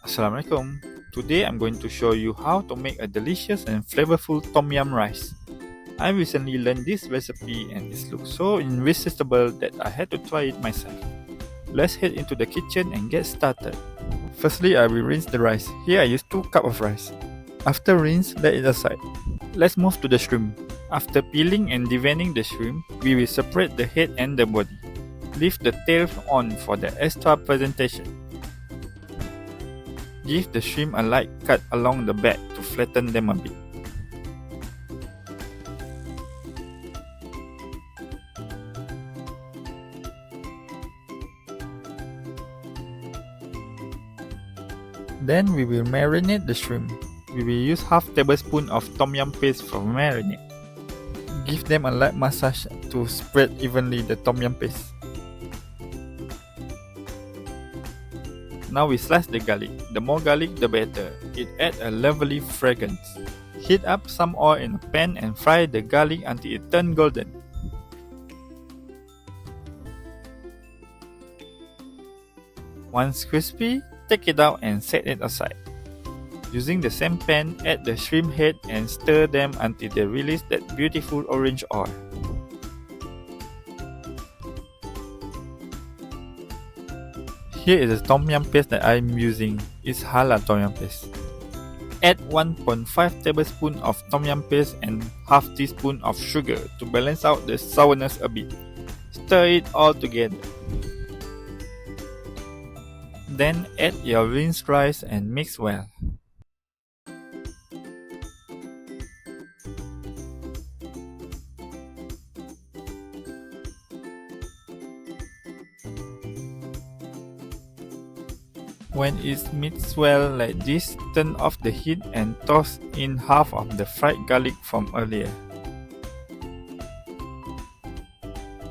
Assalamualaikum. Today I'm going to show you how to make a delicious and flavorful tomyum rice. I recently learned this recipe and it looks so irresistible that I had to try it myself. Let's head into the kitchen and get started. Firstly, I will rinse the rice. Here I use 2 cups of rice. After rinse, let it aside. Let's move to the shrimp. After peeling and deveining the shrimp, we will separate the head and the body. Leave the tail on for the extra presentation. Give the shrimp a light cut along the back to flatten them a bit. Then we will marinate the shrimp. We will use half tablespoon of tomyum paste for marinade. Give them a light massage to spread evenly the tomyum paste. Now we slice the garlic. The more garlic, the better. It adds a lovely fragrance. Heat up some oil in a pan and fry the garlic until it turns golden. Once crispy, take it out and set it aside. Using the same pan, add the shrimp head and stir them until they release that beautiful orange oil. Here is the tom yum paste that I am using. It's halal tom yum paste. Add 1.5 tablespoon of tom yum paste and half teaspoon of sugar to balance out the sourness a bit. Stir it all together. Then add your rinsed rice and mix well. When it's mixed well like this, turn off the heat and toss in half of the fried garlic from earlier.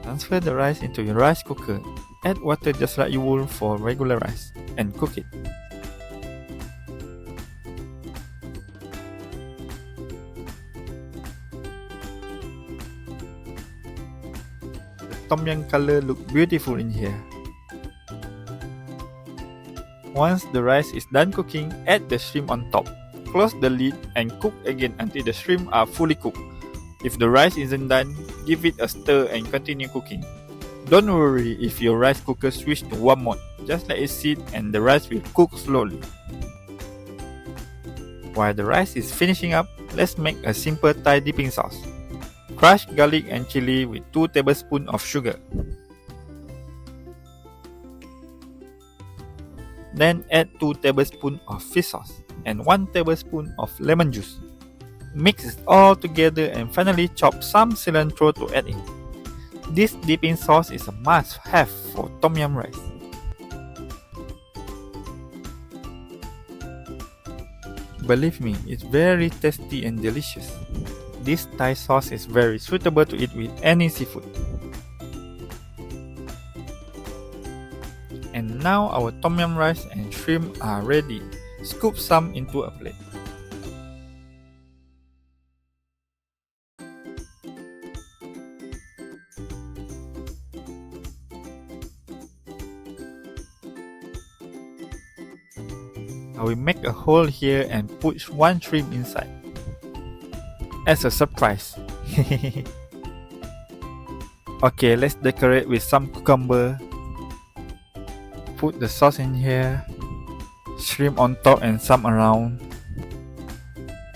Transfer the rice into your rice cooker. Add water just like you would for regular rice and cook it. The tom yum color looks beautiful in here. Once the rice is done cooking, add the shrimp on top. Close the lid and cook again until the shrimp are fully cooked. If the rice isn't done, give it a stir and continue cooking. Don't worry if your rice cooker switches to warm mode. Just let it sit and the rice will cook slowly. While the rice is finishing up, let's make a simple Thai dipping sauce. Crush garlic and chili with 2 tablespoons of sugar. Then add 2 tablespoons of fish sauce and 1 tablespoon of lemon juice. Mix it all together and finally chop some cilantro to add in. This dipping sauce is a must-have for tom yum rice. Believe me, it's very tasty and delicious. This Thai sauce is very suitable to eat with any seafood. And now our tom yum rice and shrimp are ready. Scoop some into a plate. I will make a hole here and put 1 shrimp inside as a surprise. Okay, let's decorate with some cucumber. Put the sauce in here, shrimp on top and some around,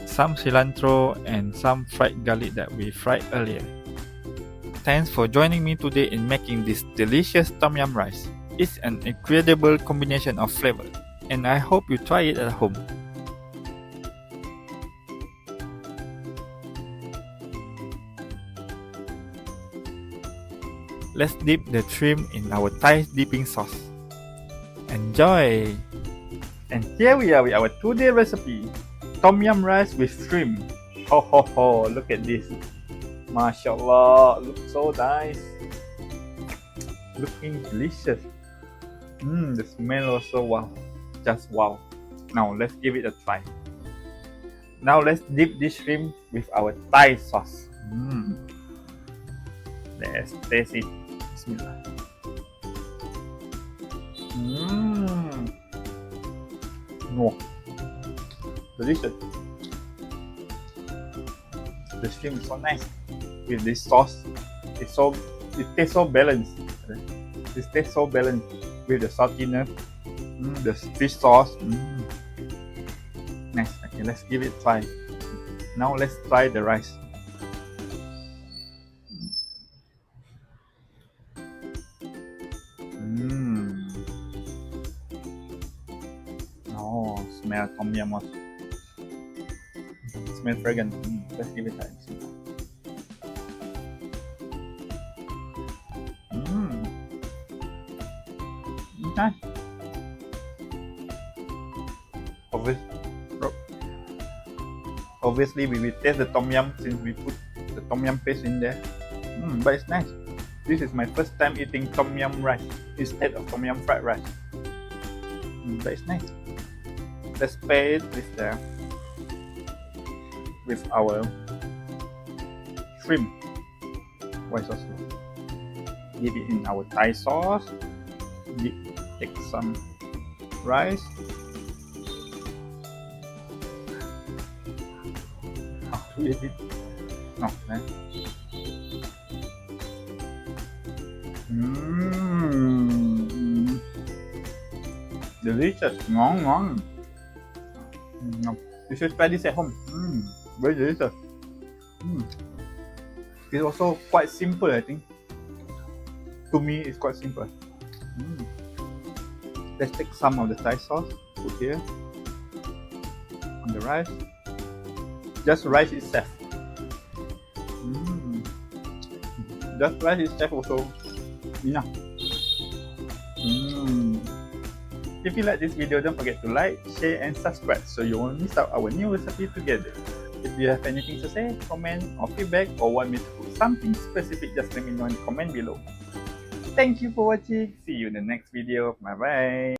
some cilantro and some fried garlic that we fried earlier. Thanks for joining me today in making this delicious tom yum rice. It's an incredible combination of flavor, and I hope you try it at home. Let's dip the shrimp in our Thai dipping sauce. Enjoy! And here we are with our today's recipe, tom yum rice with shrimp. Ho ho ho, look at this. MashaAllah, looks so nice. Looking delicious. The smell also wow. Just wow. Now let's give it a try. Now let's dip this shrimp with our Thai sauce. Let's taste it. Bismillah. Oh, delicious. The shrimp is so nice with this sauce. It tastes so balanced. It tastes so balanced with the saltiness, the fish sauce. Nice. Okay, let's give it a try. Now let's try the rice. Oh, smell tom yum also. Smell fragrant. Let's give it a try. Nice. Obviously, we will taste the tom yum since we put the tom yum paste in there. But it's nice. This is my first time eating tom yum rice instead of tom yum fried rice. But it's nice. Let's pair it with our shrimp. White sauce. Give it in our Thai sauce. Take some rice. No, delicious, ngon. You should try this at home. Very delicious. It's also quite simple, I think. To me, it's quite simple. Let's take some of the Thai sauce, put here on the rice. Just rice itself. Just rice itself also enough. If you like this video, don't forget to like, share and subscribe so you won't miss out our new recipe together. If you have anything to say, comment or feedback, or want me to cook something specific, just let me know in the comment below. Thank you for watching. See you in the next video. Bye bye.